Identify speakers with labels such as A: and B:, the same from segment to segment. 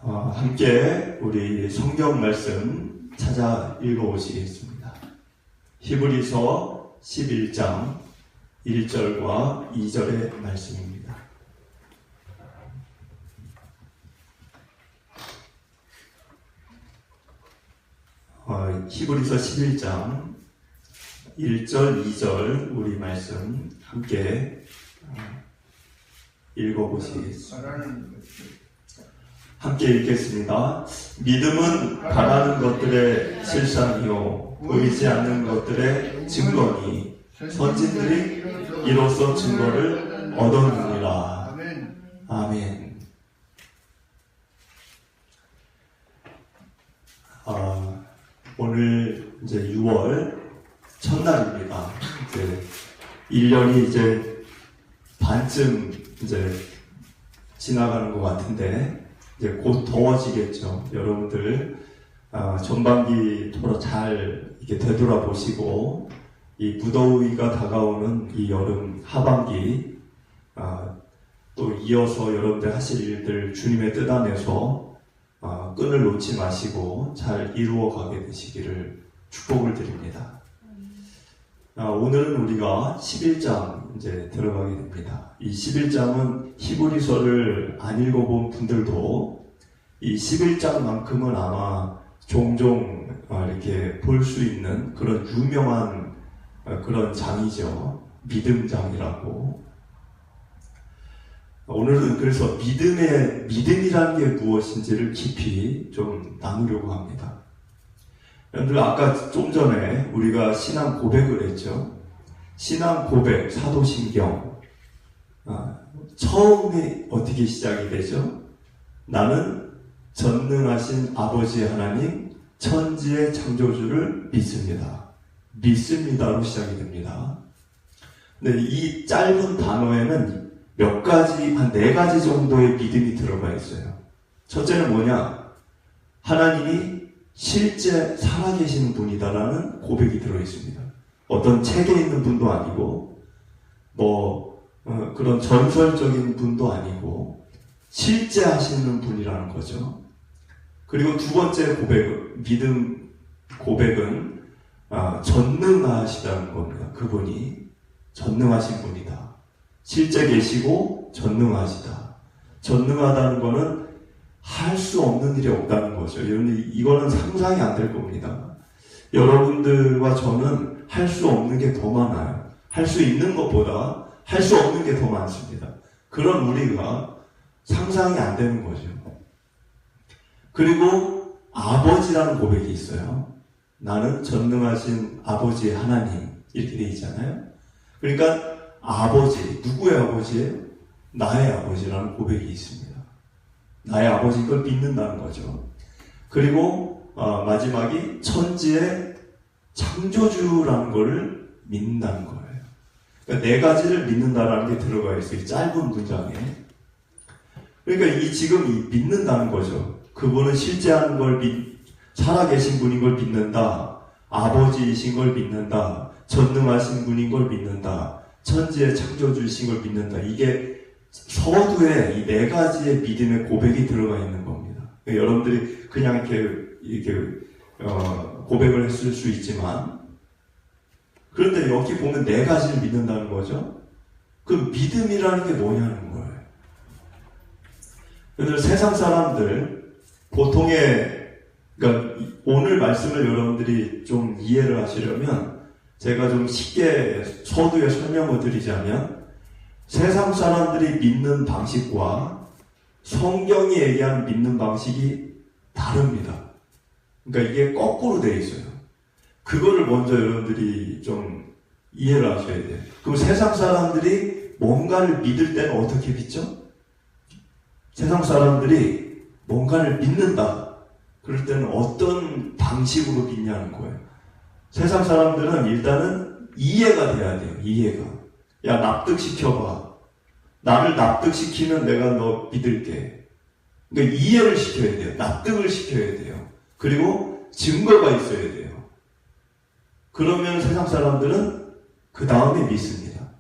A: 함께 우리 성경 말씀 찾아 읽어보시겠습니다. 히브리서 11장 1절과 2절의 말씀입니다. 히브리서 11장 1절, 2절 우리 말씀 함께 읽어보시겠습니다. 함께 읽겠습니다. 믿음은 바라는 것들의 실상이요 보이지 않는 것들의 증거니 선진들이 이로써 증거를 얻었느니라. 아멘. 오늘 이제 6월 첫날입니다. 이제 1년이 이제 반쯤 이제 지나가는 것 같은데 이제 곧 더워지겠죠. 여러분들 전반기로 잘 이렇게 되돌아보시고 이 무더위가 다가오는 이 여름 하반기 또 이어서 여러분들 하실 일들 주님의 뜻 안에서 끈을 놓지 마시고 잘 이루어가게 되시기를 축복을 드립니다. 오늘은 우리가 11장 이제 들어가게 됩니다. 이 11장은 히브리서를 안 읽어본 분들도 이 11장만큼은 아마 종종 이렇게 볼 수 있는 그런 유명한 그런 장이죠. 믿음장이라고. 오늘은 그래서 믿음이라는 게 무엇인지를 깊이 좀 나누려고 합니다. 여러분들 아까 좀 전에 우리가 신앙 고백을 했죠. 신앙 고백, 사도신경. 처음에 어떻게 시작이 되죠? 나는 전능하신 아버지 하나님, 천지의 창조주를 믿습니다. 믿습니다로 시작이 됩니다. 근데 이 짧은 단어에는 몇 가지, 한 4가지 정도의 믿음이 들어가 있어요. 첫째는 뭐냐? 하나님이 실제 살아계시는 분이다라는 고백이 들어있습니다. 어떤 책에 있는 분도 아니고 그런 전설적인 분도 아니고 실제 하시는 분이라는 거죠. 그리고 두 번째 믿음 고백은 전능하시다는 겁니다. 그분이 전능하신 분이다. 실제 계시고 전능하시다. 전능하다는 거는 할 수 없는 일이 없다는 거죠. 이거는 상상이 안 될 겁니다. 여러분들과 저는 할 수 없는 게 더 많아요. 할 수 있는 것보다 할 수 없는 게 더 많습니다. 그런 우리가 상상이 안 되는 거죠. 그리고 아버지라는 고백이 있어요. 나는 전능하신 아버지 하나님 이렇게 돼 있잖아요. 그러니까 아버지, 누구의 아버지예요? 나의 아버지라는 고백이 있습니다. 나의 아버지인 걸 믿는다는 거죠. 그리고 마지막이 천지의 창조주라는 걸 믿는다는 거예요. 그러니까 4가지를 믿는다라는 게 들어가 있어요. 이 짧은 문장에. 그러니까 지금 믿는다는 거죠. 그분은 실제하는 걸 살아계신 분인 걸 믿는다. 아버지이신 걸 믿는다. 전능하신 분인 걸 믿는다. 천지의 창조주이신 걸 믿는다. 이게 서두에 이 4가지의 믿음의 고백이 들어가 있는 겁니다. 여러분들이 그냥 이렇게 고백을 했을 수 있지만, 그런데 여기 보면 4가지를 믿는다는 거죠. 그 믿음이라는 게 뭐냐는 거예요. 여러분들 세상 사람들 그러니까 오늘 말씀을 여러분들이 좀 이해를 하시려면 제가 좀 쉽게 서두에 설명을 드리자면 세상 사람들이 믿는 방식과 성경이 얘기하는 믿는 방식이 다릅니다. 그러니까 이게 거꾸로 되어 있어요. 그거를 먼저 여러분들이 좀 이해를 하셔야 돼요. 그럼 세상 사람들이 뭔가를 믿을 때는 어떻게 믿죠? 세상 사람들이 뭔가를 믿는다. 그럴 때는 어떤 방식으로 믿냐는 거예요. 세상 사람들은 일단은 이해가 돼야 돼요. 이해가. 야, 납득시켜봐. 나를 납득시키면 내가 너 믿을게. 그러니까 이해를 시켜야 돼요. 납득을 시켜야 돼요. 그리고 증거가 있어야 돼요. 그러면 세상 사람들은 그 다음에 믿습니다.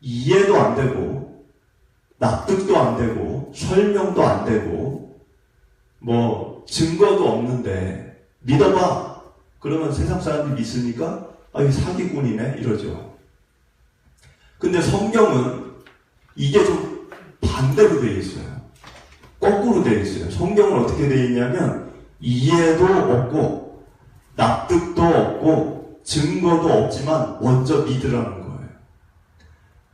A: 이해도 안 되고 납득도 안 되고 설명도 안 되고 뭐 증거도 없는데 믿어봐. 그러면 세상 사람들이 믿습니까? 아, 이거 사기꾼이네 이러죠. 근데 성경은 이게 좀 반대로 되어 있어요. 거꾸로 되어 있어요. 성경은 어떻게 되어 있냐면 이해도 없고 납득도 없고 증거도 없지만 먼저 믿으라는 거예요.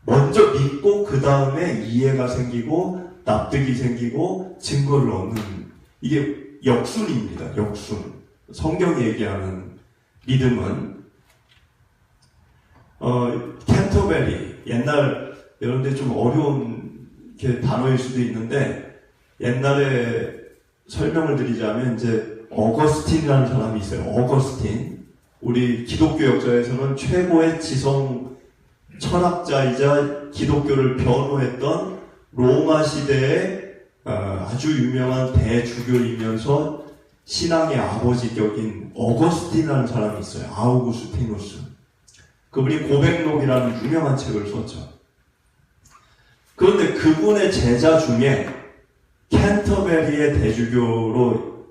A: 먼저 믿고 그 다음에 이해가 생기고 납득이 생기고 증거를 얻는, 이게 역순입니다. 역순. 성경이 얘기하는 믿음은 캔터베리, 옛날 여러분들 좀 어려운 단어일 수도 있는데 옛날에 설명을 드리자면 이제 어거스틴이라는 사람이 있어요. 어거스틴. 우리 기독교 역사에서는 최고의 지성 철학자이자 기독교를 변호했던 로마 시대의 아주 유명한 대주교이면서 신앙의 아버지격인 어거스틴이라는 사람이 있어요. 아우구스티누스. 그분이 고백록이라는 유명한 책을 썼죠. 그런데 그분의 제자 중에 캔터베리의 대주교로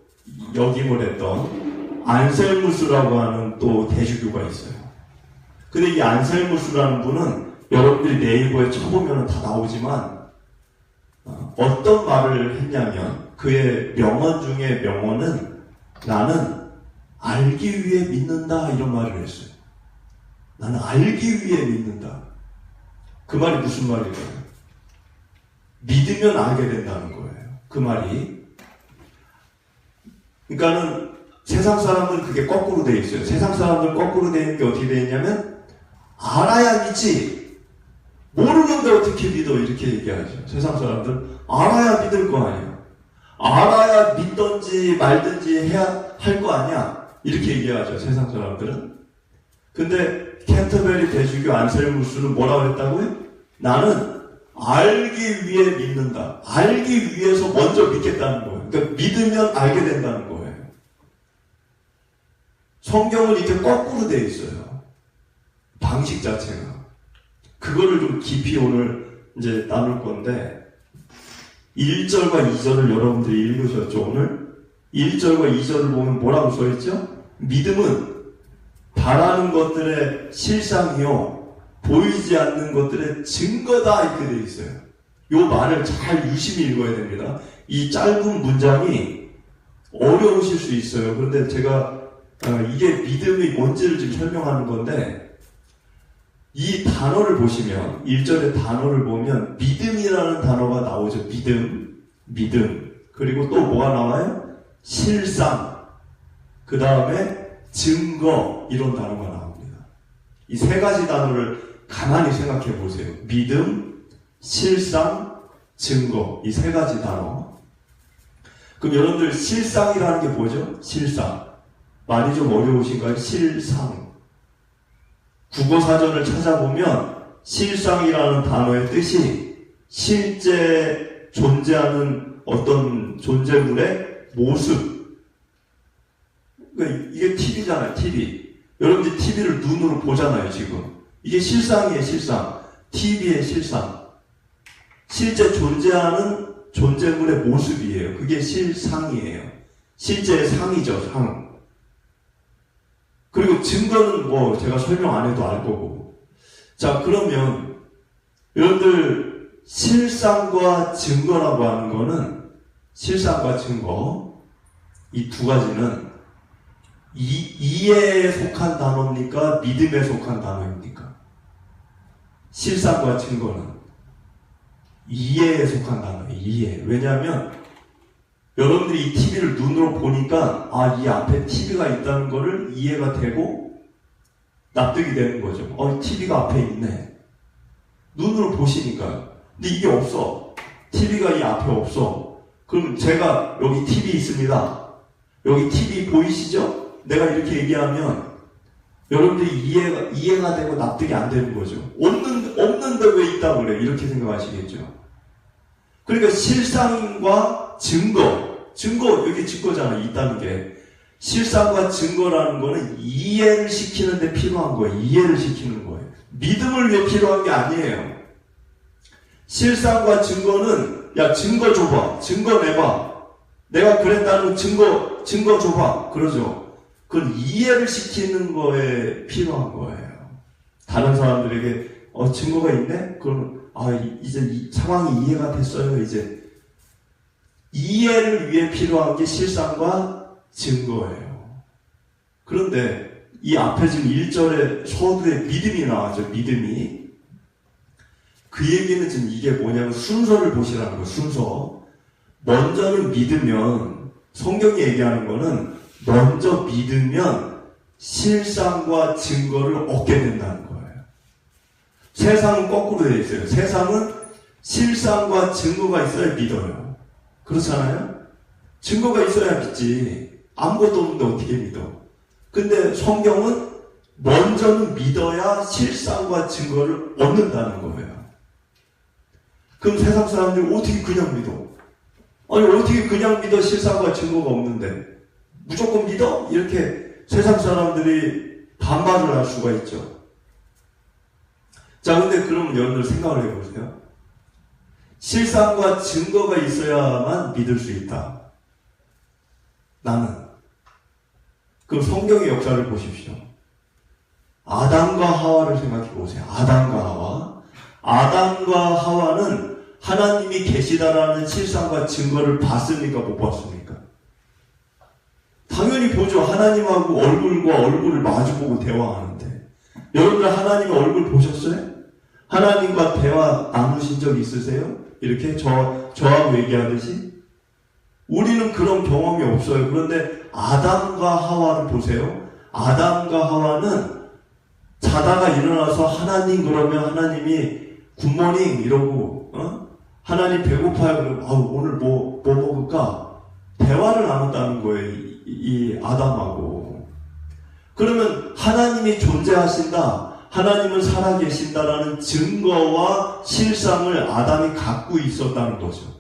A: 역임을 했던 안셀무스라고 하는 또 대주교가 있어요. 근데 이 안셀무스라는 분은 여러분들이 네이버에 쳐보면 다 나오지만 어떤 말을 했냐면 그의 명언 중에 명언은 나는 알기 위해 믿는다 이런 말을 했어요. 나는 알기 위해 믿는다. 그 말이 무슨 말일까요? 믿으면 알게 된다는 거예요. 그 말이. 그러니까는 세상 사람들은 그게 거꾸로 되어 있어요. 세상 사람들은 거꾸로 되어 있는 게 어떻게 되어 있냐면 알아야 믿지. 모르는데 어떻게 믿어? 이렇게 얘기하죠. 세상 사람들은 알아야 믿을 거 아니야. 알아야 믿던지 말든지 해야 할 거 아니야. 이렇게 얘기하죠. 세상 사람들은. 근데 캔터베리 대주교 안셀무스는 뭐라고 했다고요? 나는 알기 위해 믿는다. 알기 위해서 먼저 믿겠다는 거예요. 그러니까 믿으면 알게 된다는 거예요. 성경은 이렇게 거꾸로 되어 있어요. 방식 자체가. 그거를 좀 깊이 오늘 이제 나눌 건데 1절과 2절을 여러분들이 읽으셨죠, 오늘? 1절과 2절을 보면 뭐라고 써있죠? 믿음은 바라는 것들의 실상이요 보이지 않는 것들의 증거다 이렇게 되어 있어요. 이 말을 잘 유심히 읽어야 됩니다. 이 짧은 문장이 어려우실 수 있어요. 그런데 제가 이게 믿음이 뭔지를 지금 설명하는 건데 이 단어를 보시면 1절의 단어를 보면 믿음이라는 단어가 나오죠. 믿음. 그리고 또 뭐가 나와요? 실상. 그 다음에 증거 이런 단어가 나옵니다. 이 세 가지 단어를 가만히 생각해 보세요. 믿음, 실상, 증거. 이 세 가지 단어. 그럼 여러분들 실상이라는 게 뭐죠? 실상. 말이 좀 어려우신가요? 실상. 국어사전을 찾아보면 실상이라는 단어의 뜻이 실제 존재하는 어떤 존재물의 모습. 그러니까 이게 TV잖아요. TV. 여러분들이 TV를 눈으로 보잖아요. 지금. 이게 실상이에요. 실상. TV의 실상. 실제 존재하는 존재물의 모습이에요. 그게 실상이에요. 실제의 상이죠. 상. 그리고 증거는 뭐 제가 설명 안 해도 알 거고. 자, 그러면 여러분들 실상과 증거라고 하는 거는 실상과 증거 이 두 가지는 이해에 속한 단어입니까? 믿음에 속한 단어입니까? 실상과 증거는 이해에 속한 단어예요. 이해. 왜냐하면 여러분들이 이 TV를 눈으로 보니까 이 앞에 TV가 있다는 거를 이해가 되고 납득이 되는 거죠. TV가 앞에 있네. 눈으로 보시니까. 근데 이게 없어. TV가 이 앞에 없어. 그럼 제가 여기 TV 있습니다. 여기 TV 보이시죠? 내가 이렇게 얘기하면 여러분들이 이해가 되고 납득이 안 되는 거죠. 없는데 왜 있다고 그래? 이렇게 생각하시겠죠. 그러니까 실상과 증거 여기 증거잖아요. 있다는 게. 실상과 증거라는 거는 이해를 시키는데 필요한 거예요. 이해를 시키는 거예요. 믿음을 위해 필요한 게 아니에요. 실상과 증거는 야 증거 줘봐. 증거 내봐. 내가 그랬다는 증거 줘봐. 그러죠. 그건 이해를 시키는 거에 필요한 거예요. 다른 사람들에게 증거가 있네? 그럼 이제 이 상황이 이해가 됐어요. 이제 이해를 위해 필요한 게 실상과 증거예요. 그런데 이 앞에 지금 1절에 서두에 믿음이 나와죠. 믿음이. 그 얘기는 지금 이게 뭐냐면 순서를 보시라는 거예요. 순서. 먼저는 믿으면, 성경이 얘기하는 거는 먼저 믿으면 실상과 증거를 얻게 된다는 거예요. 세상은 거꾸로 되어 있어요. 세상은 실상과 증거가 있어야 믿어요. 그렇잖아요? 증거가 있어야 믿지. 아무것도 없는데 어떻게 믿어? 근데 성경은 먼저는 믿어야 실상과 증거를 얻는다는 거예요. 그럼 세상 사람들이 어떻게 그냥 믿어? 아니, 어떻게 그냥 믿어? 실상과 증거가 없는데. 무조건 믿어? 이렇게 세상 사람들이 반발을 할 수가 있죠. 자, 근데 그러면 여러분들 생각을 해보세요. 실상과 증거가 있어야만 믿을 수 있다. 나는. 그럼 성경의 역사를 보십시오. 아담과 하와를 생각해 보세요. 아담과 하와. 아담과 하와는 하나님이 계시다라는 실상과 증거를 봤습니까? 못 봤습니까? 당연히 보죠. 하나님하고 얼굴과 얼굴을 마주보고 대화하는데. 여러분들 하나님의 얼굴 보셨어요? 하나님과 대화 나누신 적 있으세요? 이렇게 저하고 얘기하듯이? 우리는 그런 경험이 없어요. 그런데 아담과 하와를 보세요. 아담과 하와는 자다가 일어나서 하나님 그러면 하나님이 굿모닝 이러고 하나님 배고파요 그러면 오늘 뭐 먹을까? 대화를 나눴다는 거예요. 이 아담하고. 그러면 하나님이 존재하신다. 하나님은 살아계신다라는 증거와 실상을 아담이 갖고 있었다는 거죠.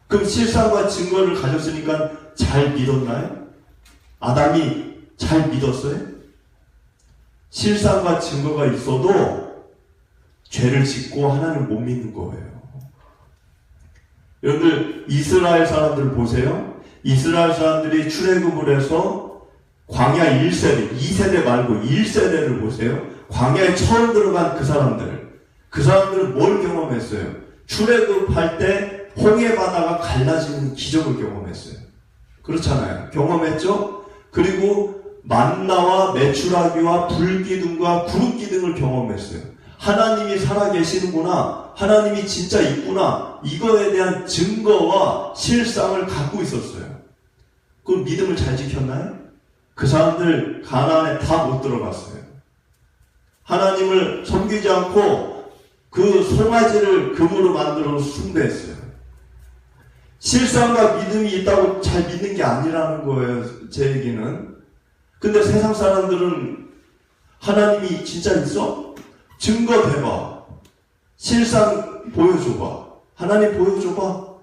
A: 그럼 실상과 증거를 가졌으니까 잘 믿었나요? 아담이 잘 믿었어요? 실상과 증거가 있어도 죄를 짓고 하나님을 못 믿는 거예요. 여러분들 이스라엘 사람들 보세요. 이스라엘 사람들이 출애굽을 해서 광야 1세대, 2세대 말고 1세대를 보세요. 광야에 처음 들어간 그 사람들은 뭘 경험했어요? 출애굽할 때 홍해 바다가 갈라지는 기적을 경험했어요. 그렇잖아요. 경험했죠? 그리고 만나와 메추라기와 불기둥과 구름기둥을 경험했어요. 하나님이 살아계시는구나. 하나님이 진짜 있구나. 이거에 대한 증거와 실상을 갖고 있었어요. 그럼 믿음을 잘 지켰나요? 그 사람들 가나안에 다 못 들어갔어요. 하나님을 섬기지 않고 그 송아지를 금으로 만들어 숭배했어요. 실상과 믿음이 있다고 잘 믿는 게 아니라는 거예요. 제 얘기는. 근데 세상 사람들은 하나님이 진짜 있어? 증거 대봐. 실상 보여줘봐. 하나님 보여줘봐.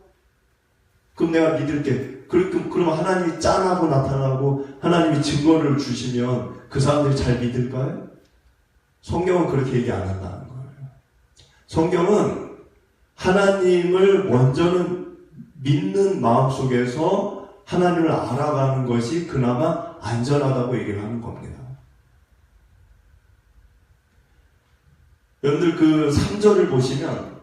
A: 그럼 내가 믿을게. 그러면 하나님이 짠하고 나타나고 하나님이 증거를 주시면 그 사람들이 잘 믿을까요? 성경은 그렇게 얘기 안 한다는 거예요. 성경은 하나님을 먼저는 믿는 마음속에서 하나님을 알아가는 것이 그나마 안전하다고 얘기를 하는 겁니다. 여러분들 그 3절을 보시면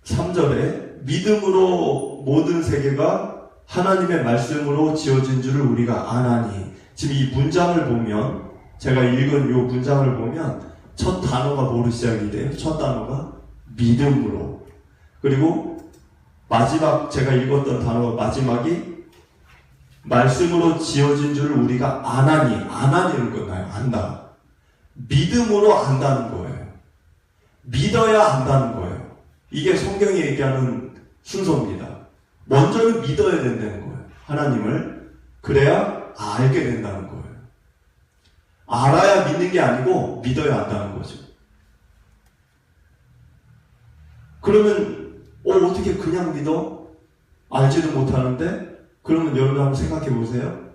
A: 3절에 믿음으로 모든 세계가 하나님의 말씀으로 지어진 줄을 우리가 아나니. 지금 이 문장을 보면 제가 읽은 이 문장을 보면 첫 단어가 뭐로 시작이 돼요? 첫 단어가 믿음으로. 그리고 마지막 제가 읽었던 단어가 마지막이 말씀으로 지어진 줄을 우리가 아나니. 아나니를 끝나요. 안다. 믿음으로 안다는 거예요. 믿어야 안다는 거예요. 이게 성경이 얘기하는 순서입니다. 먼저는 믿어야 된다는 거예요. 하나님을. 그래야 알게 된다는 거예요. 알아야 믿는 게 아니고 믿어야 안다는 거죠. 그러면 어떻게 그냥 믿어? 알지도 못하는데? 그러면 여러분 한번 생각해 보세요.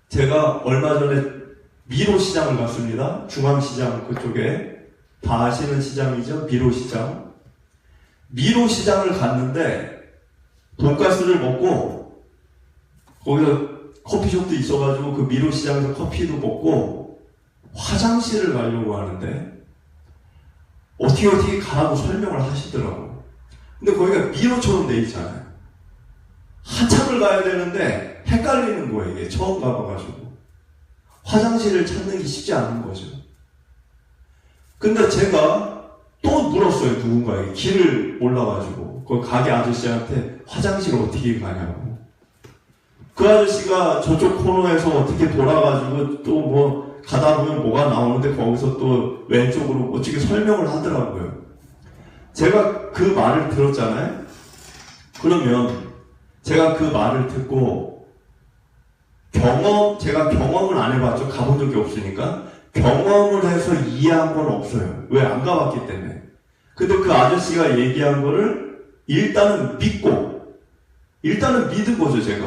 A: 제가 얼마 전에 미로 시장을 갔습니다. 중앙시장 그쪽에. 다 아시는 시장이죠. 미로 시장. 미로 시장을 갔는데 돈가스를 먹고 거기서 커피숍도 있어가지고 그 미로시장에서 커피도 먹고 화장실을 가려고 하는데 어떻게 가라고 설명을 하시더라고. 근데 거기가 미로처럼 돼 있잖아요. 한참을 가야 되는데 헷갈리는 거예요. 이게 처음 가봐가지고 화장실을 찾는 게 쉽지 않은 거죠. 근데 제가 또 물었어요. 누군가에게 길을 몰라가지고 그 가게 아저씨한테 화장실 어떻게 가냐고. 그 아저씨가 저쪽 코너에서 어떻게 돌아가지고 또 뭐 가다 보면 뭐가 나오는데 거기서 또 왼쪽으로 어떻게 설명을 하더라고요. 제가 그 말을 들었잖아요. 그러면 제가 그 말을 듣고 제가 경험을 안 해봤죠. 가본 적이 없으니까. 경험을 해서 이해한 건 없어요. 왜? 안 가봤기 때문에. 근데 그 아저씨가 얘기한 거를 일단은 믿은 거죠, 제가.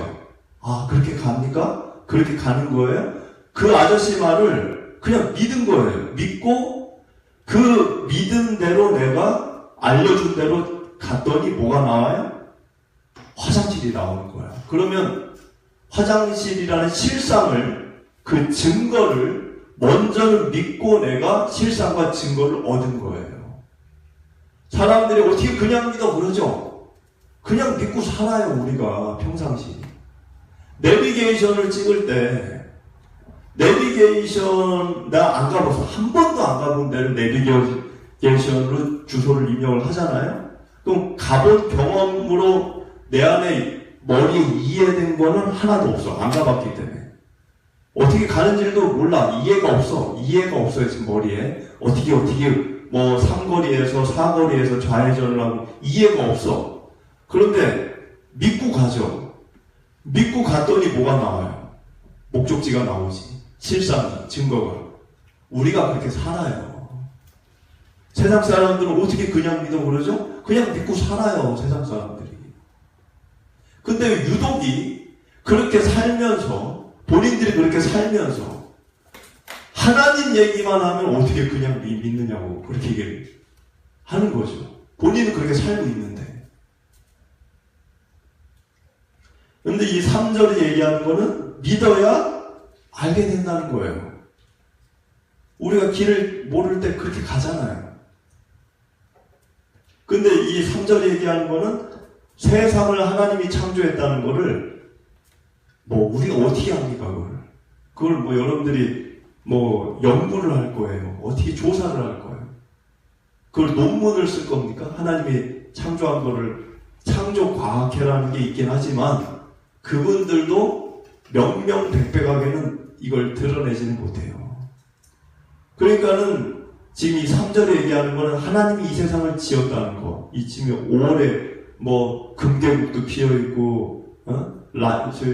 A: 아, 그렇게 갑니까? 그렇게 가는 거예요? 그 아저씨 말을 그냥 믿은 거예요. 믿고 그 믿은 대로 내가 알려준 대로 갔더니 뭐가 나와요? 화장실이 나오는 거야. 그러면 화장실이라는 실상을, 그 증거를 먼저는 믿고 내가 실상과 증거를 얻은 거예요. 사람들이 어떻게 그냥 믿어 그러죠? 그냥 믿고 살아요, 우리가 평상시. 내비게이션을 찍을 때 내비게이션 나 안 가봐서 한 번도 안 가본 데를 내비게이션으로 주소를 입력을 하잖아요. 그럼 가본 경험으로 내 안에 머리에 이해된 거는 하나도 없어. 안 가봤기 때문에. 어떻게 가는지도 몰라. 이해가 없어요, 지금 머리에. 어떻게 뭐 삼거리에서 사거리에서 좌회전을 하고 이해가 없어. 그런데 믿고 가죠. 믿고 갔더니 뭐가 나와요? 목적지가 나오지. 실상이, 증거가. 우리가 그렇게 살아요. 세상 사람들은 어떻게 그냥 믿어 그러죠? 그냥 믿고 살아요, 세상 사람들이. 근데 유독이 그렇게 살면서, 본인들이 그렇게 살면서 하나님 얘기만 하면 어떻게 그냥 믿느냐고 그렇게 얘기를 하는 거죠. 본인은 그렇게 살고 있는데. 근데 이 3절이 얘기하는 거는 믿어야 알게 된다는 거예요. 우리가 길을 모를 때 그렇게 가잖아요. 근데 이 3절이 얘기하는 거는 세상을 하나님이 창조했다는 거를 우리가 어떻게 합니까, 그걸 여러분들이 연구를 할 거예요. 어떻게 조사를 할 거예요. 그걸 논문을 쓸 겁니까? 하나님이 창조한 거를 창조과학회라는 게 있긴 하지만 그분들도 명명백백하게는 이걸 드러내지는 못해요. 그러니까는 지금 이 3절에 얘기하는 거는 하나님이 이 세상을 지었다는 거. 이 지금 5월에 금계국도 피어있고,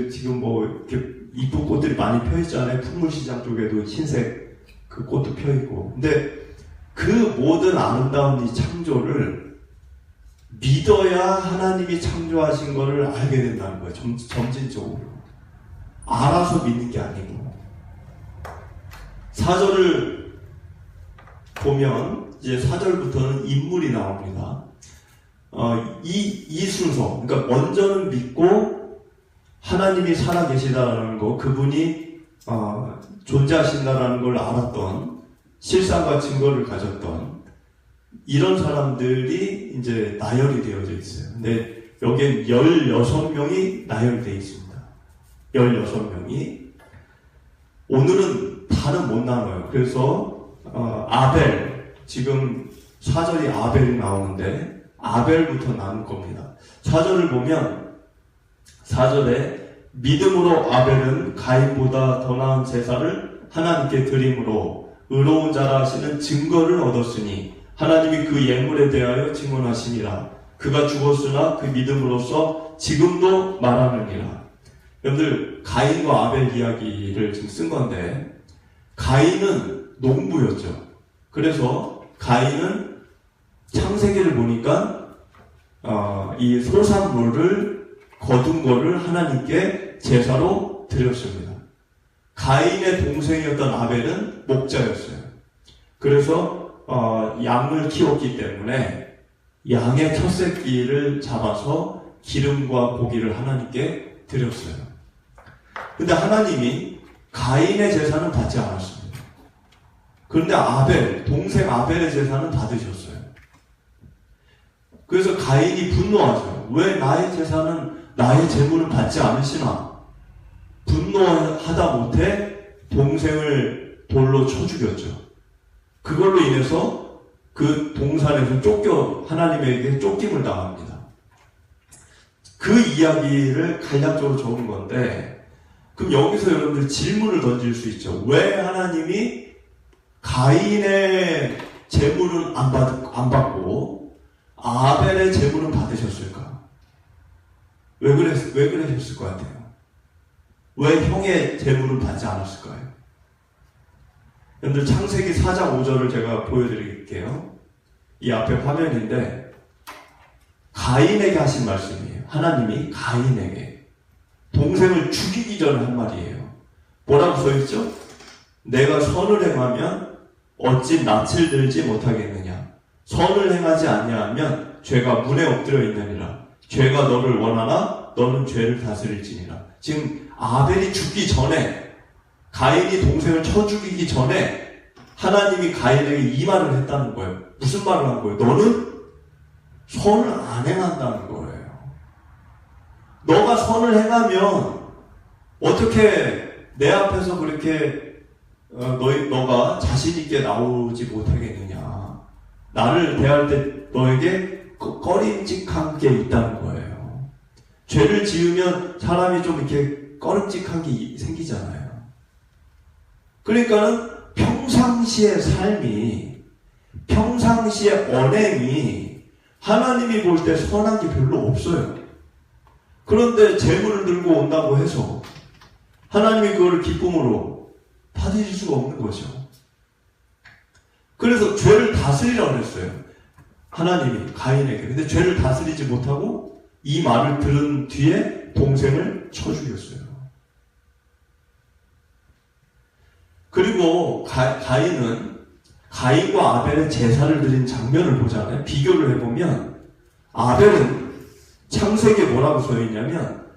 A: 지금 이렇게 이쁜 꽃들이 많이 펴있잖아요. 풍물시장 쪽에도 흰색 그 꽃도 펴있고. 근데 그 모든 아름다운 이 창조를 믿어야 하나님이 창조하신 거를 알게 된다는 거예요. 점진적으로. 알아서 믿는 게 아니고. 4절을 보면 이제 4절부터는 인물이 나옵니다. 이 순서, 그러니까 먼저는 믿고 하나님이 살아계시다라는 거, 그분이 존재하신다라는 걸 알았던, 실상과 증거를 가졌던 이런 사람들이 이제 나열이 되어져 있어요. 근데 여기엔 16명이 나열되어 있습니다. 16명이. 오늘은 다는 못 나눠요. 그래서 아벨, 지금 4절이 아벨이 나오는데 아벨부터 나눌 겁니다. 4절을 보면 4절에 믿음으로 아벨은 가인보다 더 나은 제사를 하나님께 드림으로 의로운 자라 하시는 증거를 얻었으니 하나님이 그 예물에 대하여 증언하시니라. 그가 죽었으나 그 믿음으로써 지금도 말하느니라. 여러분들 가인과 아벨 이야기를 지금 쓴 건데 가인은 농부였죠. 그래서 가인은 창세기를 보니까 이 소산물을 거둔 거를 하나님께 제사로 드렸습니다. 가인의 동생이었던 아벨은 목자였어요. 그래서 양을 키웠기 때문에 양의 첫 새끼를 잡아서 기름과 고기를 하나님께 드렸어요. 근데 하나님이 가인의 제사는 받지 않았습니다. 그런데 동생 아벨의 제사는 받으셨어요. 그래서 가인이 분노하죠. 왜 나의 제사는, 나의 제물은 받지 않으시나? 분노하다 못해 동생을 돌로 쳐 죽였죠. 그걸로 인해서 그 동산에서 하나님에게 쫓김을 당합니다. 그 이야기를 간략적으로 적은 건데, 그럼 여기서 여러분들 질문을 던질 수 있죠. 왜 하나님이 가인의 제물은 안 받고 아벨의 제물은 받으셨을까? 왜 그러셨을 것 같아요? 왜 형의 제물은 받지 않았을까요? 여러분들 창세기 4장 5절을 제가 보여드릴게요. 이 앞에 화면인데 가인에게 하신 말씀이에요. 하나님이 가인에게 동생을 죽이기 전에 한 말이에요. 뭐라고 써있죠? 내가 선을 행하면 어찌 낯을 들지 못하겠느냐. 선을 행하지 아니하면 죄가 문에 엎드려 있느니라. 죄가 너를 원하나 너는 죄를 다스릴지니라. 지금 아벨이 죽기 전에, 가인이 동생을 쳐 죽이기 전에 하나님이 가인에게 이 말을 했다는 거예요. 무슨 말을 한 거예요? 너는 선을 안 행한다는 거예요. 너가 선을 행하면 어떻게 내 앞에서 그렇게 너가 자신 있게 나오지 못하겠느냐. 나를 대할 때 너에게 꺼림직한 게 있다는 거예요. 죄를 지으면 사람이 좀 이렇게 꺼림직한 게 생기잖아요. 그러니까는 평상시의 삶이, 평상시의 언행이 하나님이 볼 때 선한 게 별로 없어요. 그런데 재물을 들고 온다고 해서 하나님이 그거를 기쁨으로 받으실 수가 없는 거죠. 그래서 죄를 다스리라고 했어요. 하나님이 가인에게. 근데 죄를 다스리지 못하고 이 말을 들은 뒤에 동생을 쳐 죽였어요. 그리고 가인은 가인과 아벨의 제사를 드린 장면을 보잖아요. 비교를 해보면 아벨은 창세기에 뭐라고 써있냐면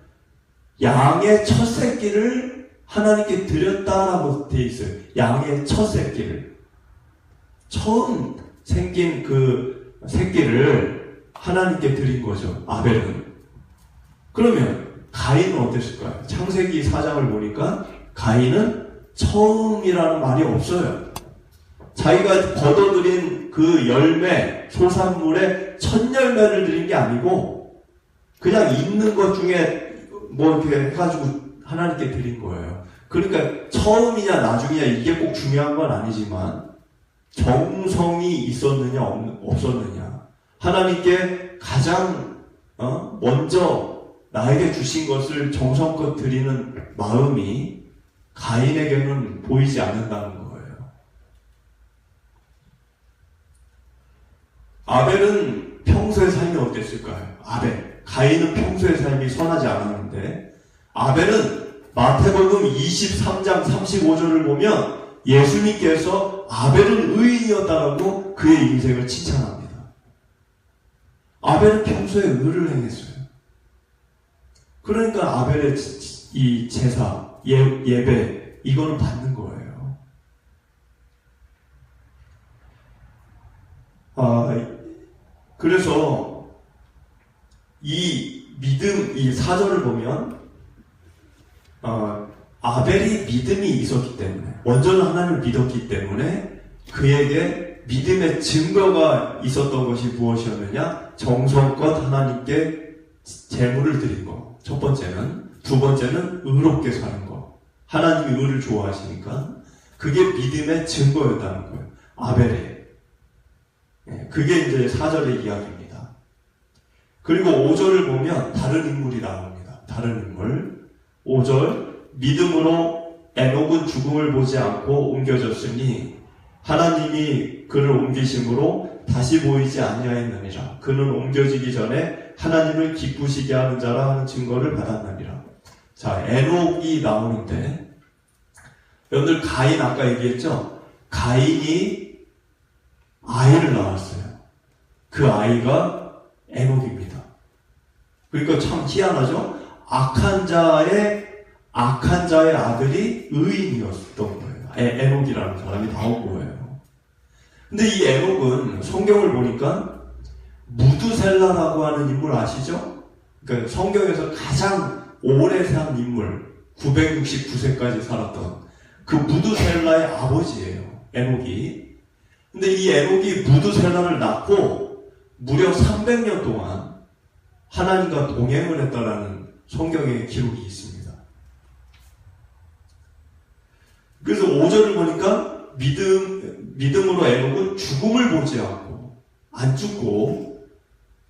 A: 양의 첫 새끼를 하나님께 드렸다라고 되어 있어요. 양의 첫 새끼를. 처음 생긴 그 새끼를 하나님께 드린 거죠. 아벨은. 그러면 가인은 어땠을까요? 창세기 4장을 보니까 가인은 처음이라는 말이 없어요. 자기가 거둬들인 그 열매, 소산물의 첫 열매를 드린 게 아니고 그냥 있는 것 중에 뭐 이렇게 해가지고 하나님께 드린 거예요. 그러니까 처음이냐 나중이냐 이게 꼭 중요한 건 아니지만 정성이 있었느냐 없었느냐, 하나님께 가장 먼저 나에게 주신 것을 정성껏 드리는 마음이 가인에게는 보이지 않는다는 거예요. 아벨은 평소의 삶이 어땠을까요? 가인은 평소의 삶이 선하지 않았는데 아벨은 마태복음 23장 35절을 보면 예수님께서 아벨은 의인이었다라고 그의 인생을 칭찬합니다. 아벨은 평소에 의를 행했어요. 그러니까 아벨의 이 제사, 예배, 이거는 받는 거예요. 그래서 이 믿음, 이 사절을 보면 아벨이 믿음이 있었기 때문에, 먼저는 하나님을 믿었기 때문에 그에게 믿음의 증거가 있었던 것이 무엇이었느냐? 정성껏 하나님께 제물을 드린 것. 첫 번째는. 두 번째는 의롭게 사는 것. 하나님이 의를 좋아하시니까 그게 믿음의 증거였다는 거예요. 아벨의. 그게 이제 4절의 이야기입니다. 그리고 5절을 보면 다른 인물이 나옵니다. 다른 인물. 5절, 믿음으로 에녹은 죽음을 보지 않고 옮겨졌으니 하나님이 그를 옮기심으로 다시 보이지 아니하였느니라. 그는 옮겨지기 전에 하나님을 기쁘시게 하는 자라 하는 증거를 받았느니라. 자, 에녹이 나오는데 여러분들 가인 아까 얘기했죠? 가인이 아이를 낳았어요. 그 아이가 에녹입니다. 그 그러니까 참 희한하죠? 악한 자의 아들이 의인이었던 거예요. 에녹이라는 사람이 나온 거예요. 근데 이 에녹은 성경을 보니까 무두셀라라고 하는 인물 아시죠? 그러니까 성경에서 가장 오래 산 인물, 969세까지 살았던 그 무두셀라의 아버지예요. 에녹이. 근데 이 에녹이 무두셀라를 낳고 무려 300년 동안 하나님과 동행을 했다라는 성경의 기록이 있습니다. 그래서 5절을 보니까 믿음으로 에녹은 죽음을 보지 않고 안 죽고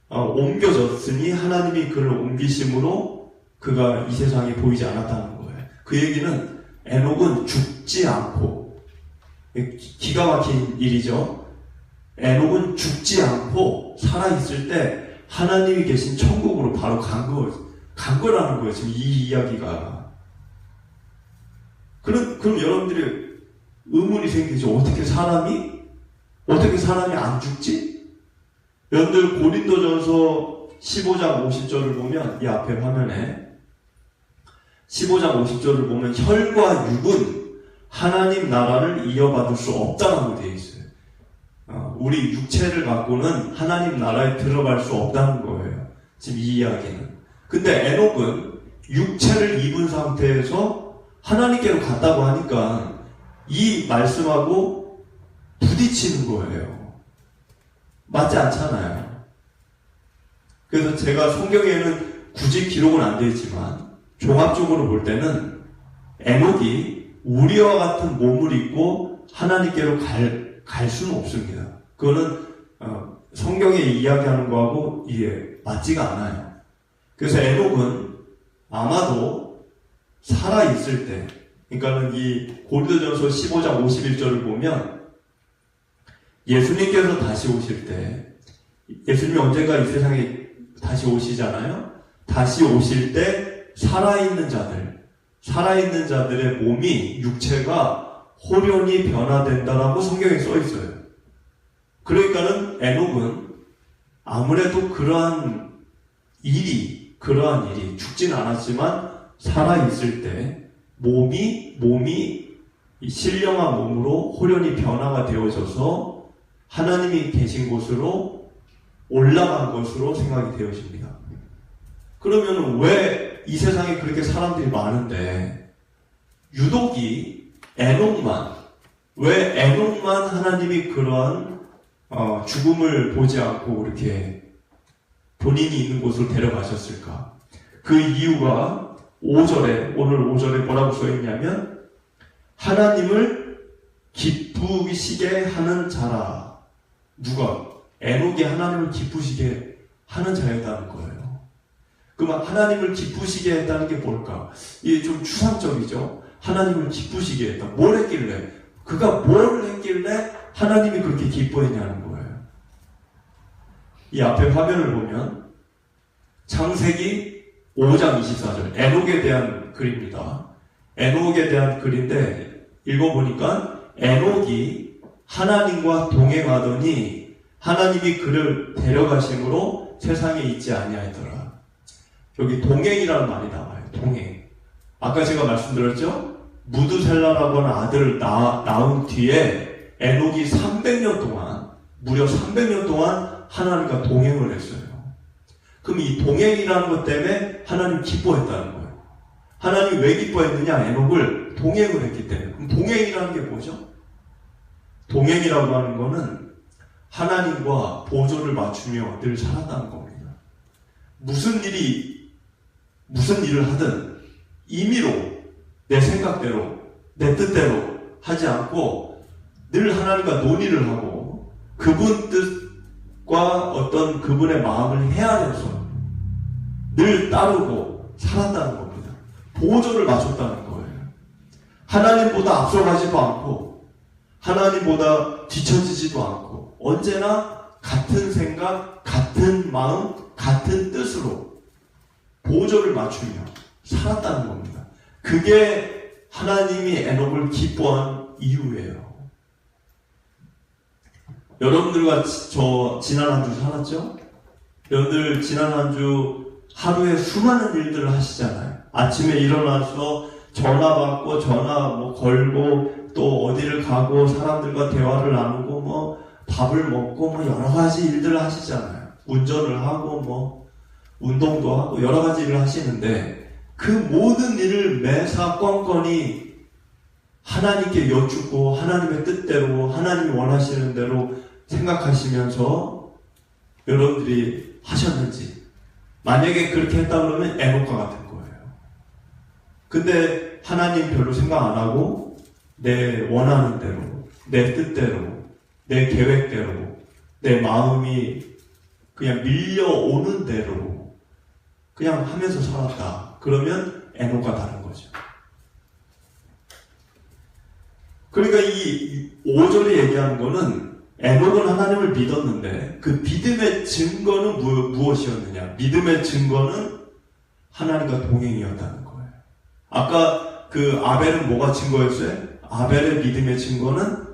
A: 옮겨졌으니 하나님이 그를 옮기심으로 그가 이 세상에 보이지 않았다는 거예요. 그 얘기는 에녹은 죽지 않고, 기가 막힌 일이죠. 에녹은 죽지 않고 살아있을 때 하나님이 계신 천국으로 바로 간 거라는 거예요. 지금 이 이야기가. 그럼 여러분들이 의문이 생기죠. 어떻게 사람이 안 죽지? 여러분들 고린도전서 15장 50절을 보면, 이 앞에 화면에 15장 50절을 보면 혈과 육은 하나님 나라를 이어받을 수 없다라고 되어 있어요. 우리 육체를 갖고는 하나님 나라에 들어갈 수 없다는 거예요. 지금 이 이야기는. 근데 에녹은 육체를 입은 상태에서 하나님께로 갔다고 하니까 이 말씀하고 부딪히는 거예요. 맞지 않잖아요. 그래서 제가 성경에는 굳이 기록은 안 되어 있지만 종합적으로 볼 때는 에녹이 우리와 같은 몸을 입고 하나님께로 갈 수는 없습니다. 그거는 성경에 이야기하는 거하고 이게 맞지가 않아요. 그래서 에녹은 아마도 살아있을 때, 그러니까는 이 고린도전서 15장 51절을 보면 예수님께서 다시 오실 때, 예수님이 언젠가 이 세상에 다시 오시잖아요. 다시 오실 때 살아있는 자들의 몸이, 육체가 호련히 변화된다라고 성경에 써 있어요. 그러니까는 에녹은 아무래도 그러한 일이 죽진 않았지만 살아있을 때 몸이 신령한 몸으로 호련히 변화가 되어져서 하나님이 계신 곳으로 올라간 것으로 생각이 되어집니다. 그러면 왜 이 세상에 그렇게 사람들이 많은데 유독이 왜 에녹만 하나님이 그러한 죽음을 보지 않고 이렇게 본인이 있는 곳으로 데려가셨을까? 그 이유가 오늘 5절에 뭐라고 써있냐면 하나님을 기쁘시게 하는 자라. 누가? 에녹이 하나님을 기쁘시게 하는 자였다는 거예요. 그럼 하나님을 기쁘시게 했다는 게 뭘까? 이게 좀 추상적이죠. 하나님을 기쁘시게 했다. 뭘 했길래? 그가 뭘 했길래 하나님이 그렇게 기뻐했냐는 거예요. 이 앞에 화면을 보면 창세기 5장 24절 에녹에 대한 글입니다. 에녹에 대한 글인데 읽어보니까 에녹이 하나님과 동행하더니 하나님이 그를 데려가심으로 세상에 있지 아니하였더라. 여기 동행이라는 말이 나와요. 동행. 아까 제가 말씀드렸죠? 무두셀라라고 하는 아들을 낳은 뒤에 에녹이 300년 동안, 무려 300년 동안 하나님과 동행을 했어요. 그럼 이 동행이라는 것 때문에 하나님 기뻐했다는 거예요. 하나님이 왜 기뻐했느냐? 에녹을 동행을 했기 때문에. 그럼 동행이라는 게 뭐죠? 동행이라고 하는 거는 하나님과 보조를 맞추며 늘 살았다는 겁니다. 무슨 일을 하든 임의로 내 생각대로 내 뜻대로 하지 않고 늘 하나님과 논의를 하고 그분 뜻과 어떤 그분의 마음을 헤아려서 늘 따르고 살았다는 겁니다. 보조를 맞췄다는 거예요. 하나님보다 앞서가지도 않고 하나님보다 뒤처지지도 않고 언제나 같은 생각, 같은 마음, 같은 뜻으로 보조를 맞추며 살았다는 겁니다. 그게 하나님이 에녹을 기뻐한 이유예요. 여러분들과 저 지난 한 주 살았죠? 여러분들 지난 한 주 하루에 수많은 일들을 하시잖아요. 아침에 일어나서 전화 받고 전화 뭐 걸고 또 어디를 가고 사람들과 대화를 나누고 뭐 밥을 먹고 뭐 여러 가지 일들을 하시잖아요. 운전을 하고 뭐 운동도 하고 여러 가지 일을 하시는데 그 모든 일을 매사 껌껌이 하나님께 여쭙고 하나님의 뜻대로 하나님이 원하시는 대로 생각하시면서 여러분들이 하셨는지, 만약에 그렇게 했다 그러면 에녹과 같은 거예요. 근데 하나님 별로 생각 안 하고 내 원하는 대로, 내 뜻대로, 내 계획대로, 내 마음이 그냥 밀려오는 대로 그냥 하면서 살았다. 그러면 에녹과 다른 거죠. 그러니까 이 5절에 얘기하는 거는 에녹은 하나님을 믿었는데 그 믿음의 증거는 무엇이었느냐? 믿음의 증거는 하나님과 동행이었다는 거예요. 아까 그 아벨은 뭐가 증거였어요? 아벨의 믿음의 증거는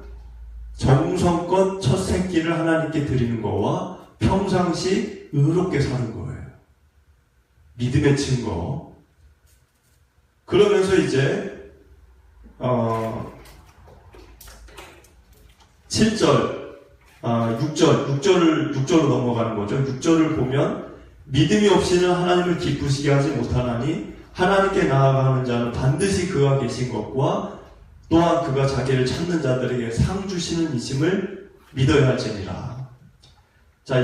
A: 정성껏 첫 새끼를 하나님께 드리는 거와 평상시 의롭게 사는 거예요. 믿음의 증거. 그러면서 이제 7절, 6절로 넘어가는 거죠. 6절을 보면 믿음이 없이는 하나님을 기쁘시게 하지 못하나니 하나님께 나아가는 자는 반드시 그가 계신 것과 또한 그가 자기를 찾는 자들에게 상 주시는 이심을 믿어야 할지니라. 자,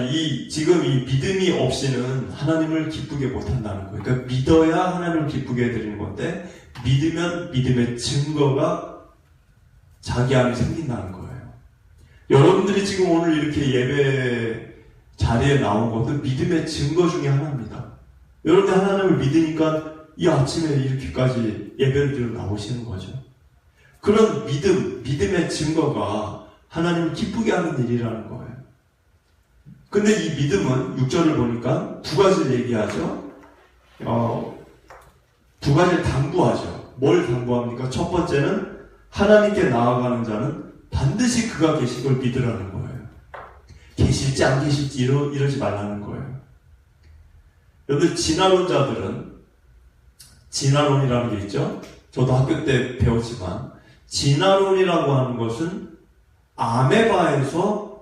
A: 지금 이 믿음이 없이는 하나님을 기쁘게 못한다는 거예요. 그러니까 믿어야 하나님을 기쁘게 해드리는 건데 믿으면 믿음의 증거가 자기 안에 생긴다는 거예요. 여러분들이 지금 오늘 이렇게 예배 자리에 나온 것도 믿음의 증거 중에 하나입니다. 여러분들 하나님을 믿으니까 이 아침에 이렇게까지 예배를 드리러 나오시는 거죠. 그런 믿음의 증거가 하나님을 기쁘게 하는 일이라는 거예요. 근데 이 믿음은 6절을 보니까 두 가지를 얘기하죠. 두 가지를 당부하죠. 뭘 당부합니까? 첫 번째는 하나님께 나아가는 자는 반드시 그가 계신 걸 믿으라는 거예요. 계실지 안 계실지 이러지 말라는 거예요. 여러분, 진화론자들은 진화론이라는 게 있죠. 저도 학교 때 배웠지만 진화론이라고 하는 것은 아메바에서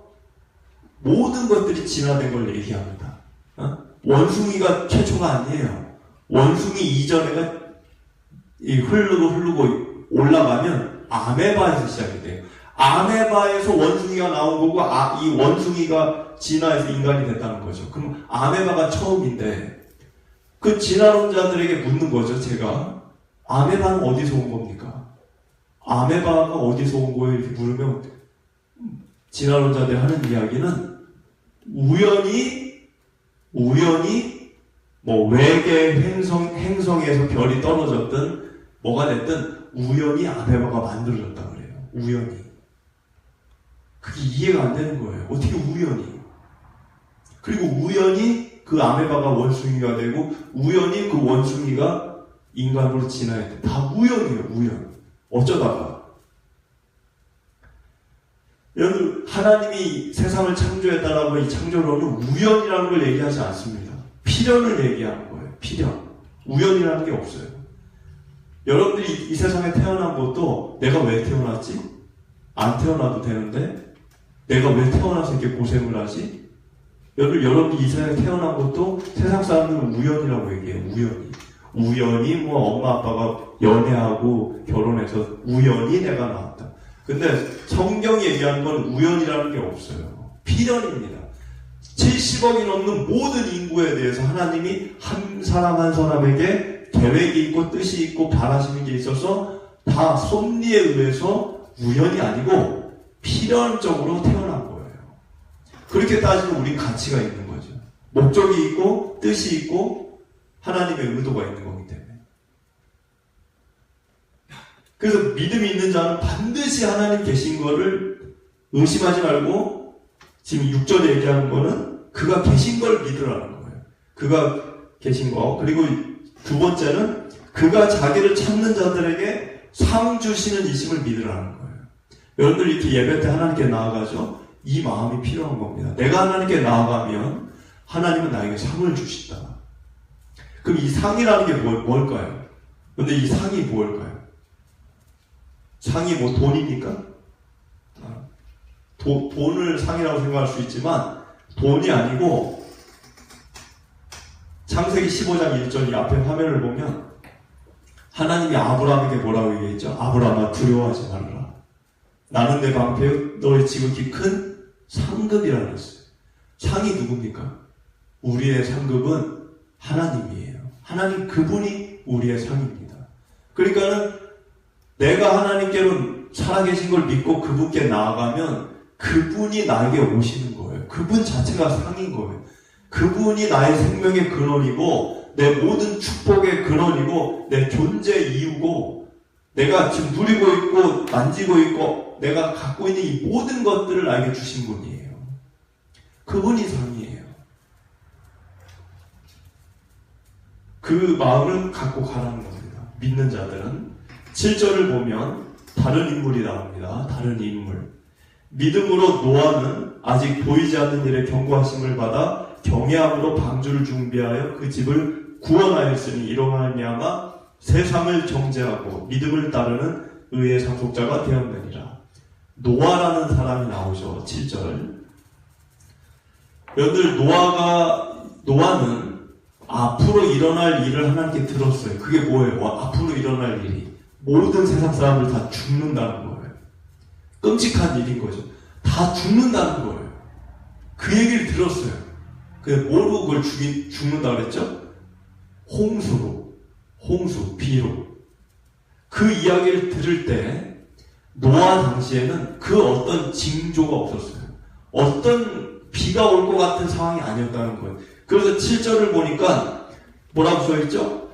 A: 모든 것들이 진화된 걸 얘기합니다. 원숭이가 최초가 아니에요. 원숭이 이전에가 흐르고 올라가면 아메바에서 시작이 돼요. 아메바에서 원숭이가 나온 거고 이 원숭이가 진화해서 인간이 됐다는 거죠. 그럼 아메바가 처음인데 그 진화론자들에게 묻는 거죠. 제가 아메바는 어디서 온 겁니까? 아메바가 어디서 온 거예요? 이렇게 물으면 진화론자들이 하는 이야기는 우연히 뭐 외계 행성에서 별이 떨어졌든 뭐가 됐든 우연히 아메바가 만들어졌다 그래요. 우연히. 그게 이해가 안 되는 거예요. 어떻게 우연히. 그리고 우연히 그 아메바가 원숭이가 되고 우연히 그 원숭이가 인간으로 진화했대. 다 우연이에요. 우연. 어쩌다가. 여러분, 하나님이 세상을 창조했다라고 이 창조론은 우연이라는 걸 얘기하지 않습니다. 필연을 얘기하는 거예요. 필연. 우연이라는 게 없어요. 여러분들이 이 세상에 태어난 것도 내가 왜 태어났지? 안 태어나도 되는데 내가 왜 태어나서 이렇게 고생을 하지? 여러분이 이 세상에 태어난 것도 세상 사람들은 우연이라고 얘기해요. 우연히 뭐 엄마 아빠가 연애하고 결혼해서 우연히 내가 나왔다. 근데 성경이 얘기하는 건 우연이라는 게 없어요. 필연입니다. 70억이 넘는 모든 인구에 대해서 하나님이 한 사람 한 사람에게 계획이 있고 뜻이 있고 바라시는 게 있어서 다 섭리에 의해서 우연이 아니고 필연적으로 태어난 거예요. 그렇게 따지면 우린 가치가 있는 거죠. 목적이 있고 뜻이 있고 하나님의 의도가 있는 거기 때문에. 그래서 믿음이 있는 자는 반드시 하나님 계신 거를 의심하지 말고 지금 6절에 얘기하는 거는 그가 계신 걸 믿으라는 거예요. 그가 계신 거. 그리고 두 번째는 그가 자기를 찾는 자들에게 상 주시는 이심을 믿으라는 거예요. 여러분들 이렇게 예배 때 하나님께 나아가죠? 이 마음이 필요한 겁니다. 내가 하나님께 나아가면 하나님은 나에게 상을 주신다. 그럼 이 상이라는 게 뭘까요? 근데 이 상이 뭘까요? 상이 뭐 돈입니까? 돈을 상이라고 생각할 수 있지만 돈이 아니고 창세기 15장 1절 이 앞에 화면을 보면 하나님이 아브라함에게 뭐라고 얘기했죠? 아브라함아 두려워하지 말아라. 나는 내 방패요 너의 지극히 큰 상급이라고 했어요. 상이 누굽니까? 우리의 상급은 하나님이에요. 하나님 그분이 우리의 상입니다. 그러니까는 내가 하나님께로 살아계신 걸 믿고 그분께 나아가면 그분이 나에게 오시는 거예요. 그분 자체가 상인 거예요. 그분이 나의 생명의 근원이고 내 모든 축복의 근원이고 내 존재 이유고 내가 지금 누리고 있고 만지고 있고 내가 갖고 있는 이 모든 것들을 나에게 주신 분이에요. 그분이 상이에요. 그 마음을 갖고 가라는 겁니다. 믿는 자들은 7절을 보면 다른 인물이 나옵니다. 다른 인물. 믿음으로 노아는 아직 보이지 않는 일에 경고하심을 받아 경외함으로 방주를 준비하여 그 집을 구원하였으니 이로 말미암아 세상을 정죄하고 믿음을 따르는 의의 상속자가 되었느니라. 노아라는 사람이 나오죠. 7절. 여러분들 노아는 앞으로 일어날 일을 하나님께 들었어요. 그게 뭐예요? 앞으로 일어날 일이 모든 세상 사람들 다 죽는다는 거예요. 끔찍한 일인 거죠. 다 죽는다는 거예요. 그 얘기를 들었어요. 뭐로 그걸 죽는다 그랬죠? 홍수, 비로. 그 이야기를 들을 때 노아 당시에는 그 어떤 징조가 없었어요. 어떤 비가 올 것 같은 상황이 아니었다는 거예요. 그래서 7절을 보니까 뭐라고 써있죠?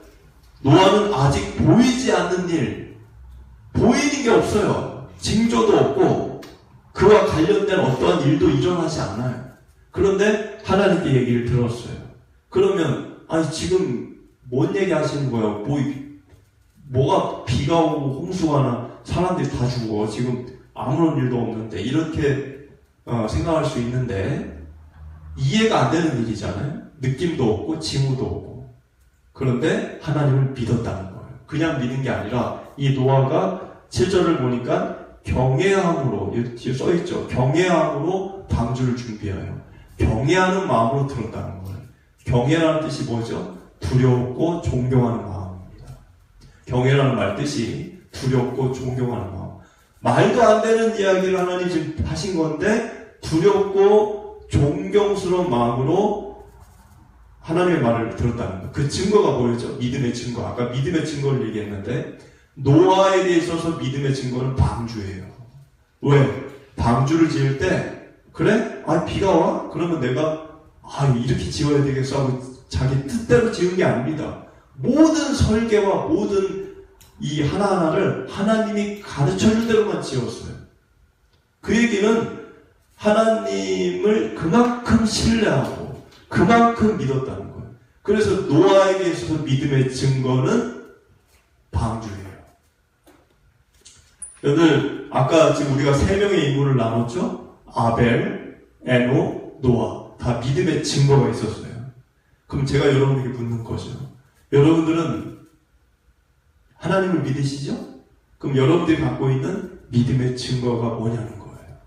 A: 노아는 아직 보이지 않는 일, 보이는 게 없어요. 징조도 없고 그와 관련된 어떠한 일도 일어나지 않아요. 그런데 하나님께 얘기를 들었어요. 그러면 지금 뭔 얘기 하시는 거예요? 뭐가 비가 오고 홍수가 나 사람들이 다 죽어 지금 아무런 일도 없는데 이렇게 생각할 수 있는데 이해가 안 되는 일이잖아요. 느낌도 없고 징후도 없고. 그런데 하나님을 믿었다는 거예요. 그냥 믿은 게 아니라 이 노아가 7절을 보니까 경외함으로 뒤에 써있죠. 경외함으로 방주를 준비하여 경외하는 마음으로 들었다는 거예요. 경외라는 뜻이 뭐죠? 두렵고 존경하는 마음입니다. 경외라는 말 뜻이 두렵고 존경하는 마음. 말도 안 되는 이야기를 하나님 지금 하신 건데 두렵고 존경스러운 마음으로 하나님의 말을 들었다는 거예요. 그 증거가 뭐였죠? 믿음의 증거. 아까 믿음의 증거를 얘기했는데 노아에 있어서 믿음의 증거는 방주예요. 왜? 방주를 지을 때 그래? 비가 와? 그러면 내가 이렇게 지어야 되겠어 하고 자기 뜻대로 지은 게 아닙니다. 모든 설계와 모든 이 하나하나를 하나님이 가르쳐준 대로만 지었어요. 그 얘기는 하나님을 그만큼 신뢰하고 그만큼 믿었다는 거예요. 그래서 노아에게 있어서 믿음의 증거는 방주예요. 여러분들 아까 지금 우리가 3명의 인물을 나눴죠? 아벨, 에노, 노아. 다 믿음의 증거가 있었어요. 그럼 제가 여러분에게 묻는 거죠. 여러분들은 하나님을 믿으시죠? 그럼 여러분들이 갖고 있는 믿음의 증거가 뭐냐는 거예요.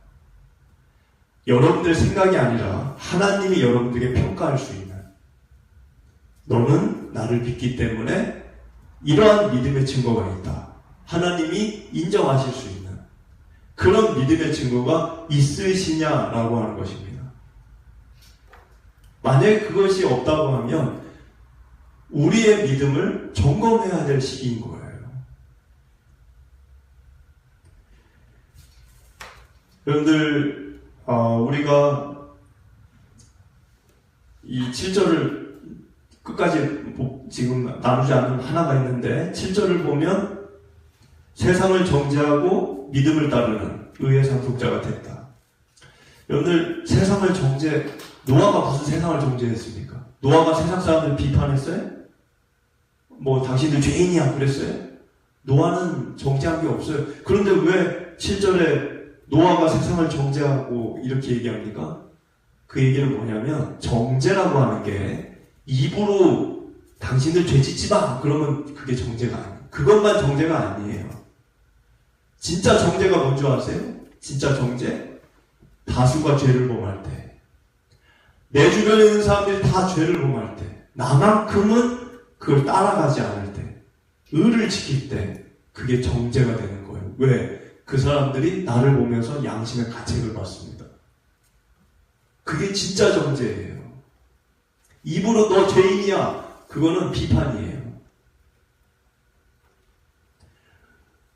A: 여러분들의 생각이 아니라 하나님이 여러분들에게 평가할 수 있는 너는 나를 믿기 때문에 이러한 믿음의 증거가 있다. 하나님이 인정하실 수 있는 그런 믿음의 증거가 있으시냐라고 하는 것입니다. 만약에 그것이 없다고 하면 우리의 믿음을 점검해야 될 시기인 거예요. 여러분들 우리가 이 7절을 끝까지 지금 나누지 않는 하나가 있는데 7절을 보면 세상을 정죄하고 믿음을 따르는 의의 상속자가 됐다. 여러분들 세상을 노아가 무슨 세상을 정죄했습니까? 노아가 세상 사람들 비판했어요? 당신들 죄인이야 그랬어요? 노아는 정죄한 게 없어요. 그런데 왜 7절에 노아가 세상을 정죄하고 이렇게 얘기합니까? 그 얘기는 뭐냐면 정죄라고 하는 게 입으로 당신들 죄 짓지 마! 그러면 그게 정죄가 아니에요. 그것만 정죄가 아니에요. 진짜 정죄가 뭔지 아세요? 진짜 정죄? 다수가 죄를 범할 때, 내 주변에 있는 사람들이 다 죄를 범할 때, 나만큼은 그걸 따라가지 않을 때, 의를 지킬 때, 그게 정죄가 되는 거예요. 왜? 그 사람들이 나를 보면서 양심의 가책을 받습니다. 그게 진짜 정죄예요. 입으로 너 죄인이야. 그거는 비판이에요.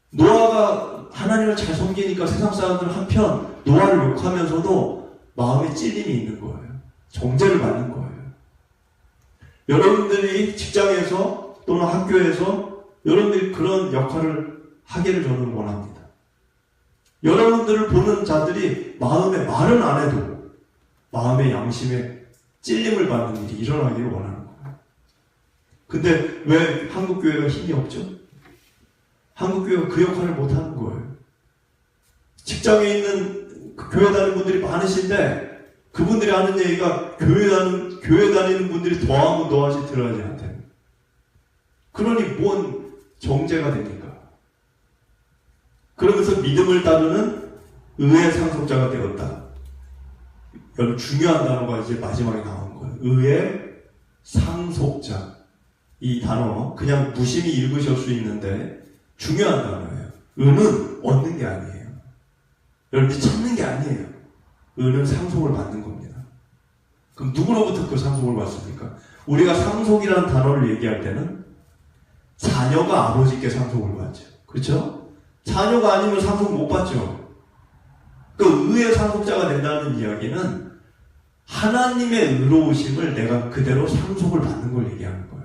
A: 노아가 하나님을 잘 섬기니까 세상 사람들 한편 노아를 욕하면서도 마음에 찔림이 있는 거예요. 정죄를 받는 거예요. 여러분들이 직장에서 또는 학교에서 여러분들이 그런 역할을 하기를 저는 원합니다. 여러분들을 보는 자들이 마음에 말은 안 해도 마음의 양심에 찔림을 받는 일이 일어나기를 원하는 거예요. 근데 왜 한국교회가 힘이 없죠? 한국교회가 그 역할을 못하는 거예요. 직장에 있는 교회 다니는 분들이 많으신데 그분들이 하는 얘기가 교회 다니는 분들이 더하면 더하지 들어야지 않대요. 그러니 뭔 정죄가 됩니까? 그러면서 믿음을 따르는 의의 상속자가 되었다. 여러분 중요한 단어가 이제 마지막에 나온 거예요. 의의 상속자. 이 단어 그냥 무심히 읽으실 수 있는데 중요한 단어예요. 의는 얻는 게 아니에요. 여러분이 찾는 게 아니에요. 의는 상속을 받는 겁니다. 그럼 누구로부터 그 상속을 받습니까? 우리가 상속이라는 단어를 얘기할 때는 자녀가 아버지께 상속을 받죠. 그렇죠? 자녀가 아니면 상속 못 받죠. 그 의의 상속자가 된다는 이야기는 하나님의 의로우심을 내가 그대로 상속을 받는 걸 얘기하는 거예요.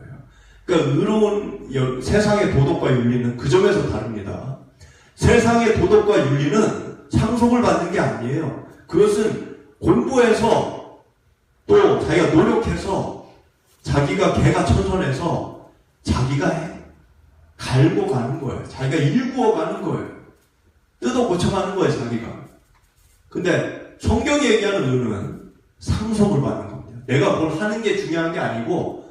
A: 그러니까 의로운 세상의 도덕과 윤리는 그 점에서 다릅니다. 세상의 도덕과 윤리는 상속을 받는 게 아니에요. 그것은 공부해서 또 자기가 노력해서 자기가 개가 천선해서 자기가 갈고 가는 거예요. 자기가 일구어 가는 거예요. 뜯어 고쳐가는 거예요, 자기가. 근데 성경이 얘기하는 의는 상속을 받는 겁니다. 내가 뭘 하는 게 중요한 게 아니고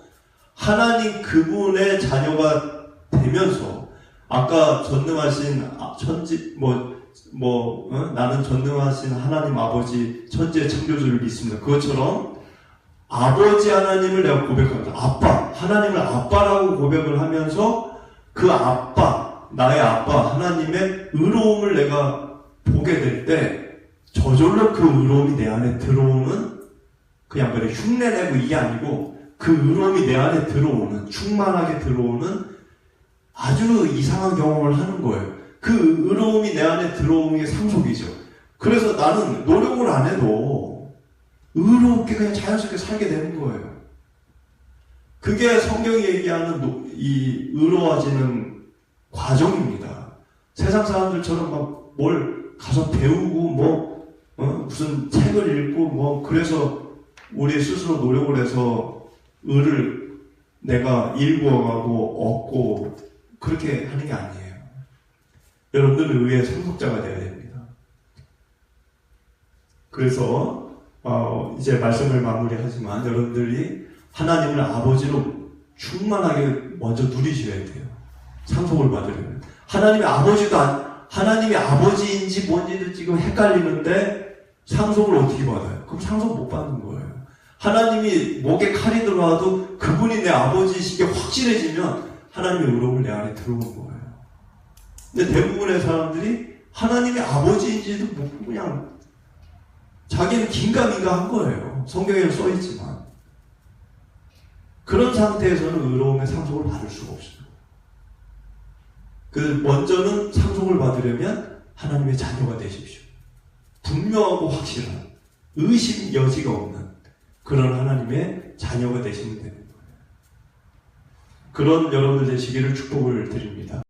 A: 하나님 그분의 자녀가 되면서 아까 전능하신 나는 전능하신 하나님 아버지 천지의 창조주를 믿습니다. 그것처럼 아버지 하나님을 내가 고백합니다. 아빠, 하나님을 아빠라고 고백을 하면서 그 아빠, 나의 아빠 하나님의 의로움을 내가 보게 될 때 저절로 그 의로움이 내 안에 들어오는, 그냥 그래 흉내내고 이게 아니고 그 의로움이 내 안에 들어오는, 충만하게 들어오는 아주 이상한 경험을 하는 거예요. 그 의로움이 내 안에 들어오는 게 상속이죠. 그래서 나는 노력을 안 해도 의롭게 그냥 자연스럽게 살게 되는 거예요. 그게 성경이 얘기하는 이 의로워지는 과정입니다. 세상 사람들처럼 막 뭘 가서 배우고 무슨 책을 읽고 그래서 우리 스스로 노력을 해서 의를 내가 일구어가고 얻고 그렇게 하는 게 아니에요. 여러분들은 의의 상속자가 되어야 됩니다. 그래서 이제 말씀을 마무리하지만 여러분들이 하나님을 아버지로 충만하게 먼저 누리셔야 돼요. 상속을 받으려면. 하나님이 아버지인지 뭔지도 지금 헷갈리는데 상속을 어떻게 받아요? 그럼 상속 못 받는 거예요. 하나님이 목에 칼이 들어와도 그분이 내 아버지이시게 확실해지면 하나님의 의로움을 내 안에 들어오는 거예요. 근데 대부분의 사람들이 하나님이 아버지인지도 모르고 그냥 자기는 긴가민가 한 거예요. 성경에는 써있지만. 그런 상태에서는 의로움의 상속을 받을 수가 없어요. 먼저는 상속을 받으려면 하나님의 자녀가 되십시오. 분명하고 확실한, 의심 여지가 없는 그런 하나님의 자녀가 되시면 되는 거예요. 그런 여러분들 되시기를 축복을 드립니다.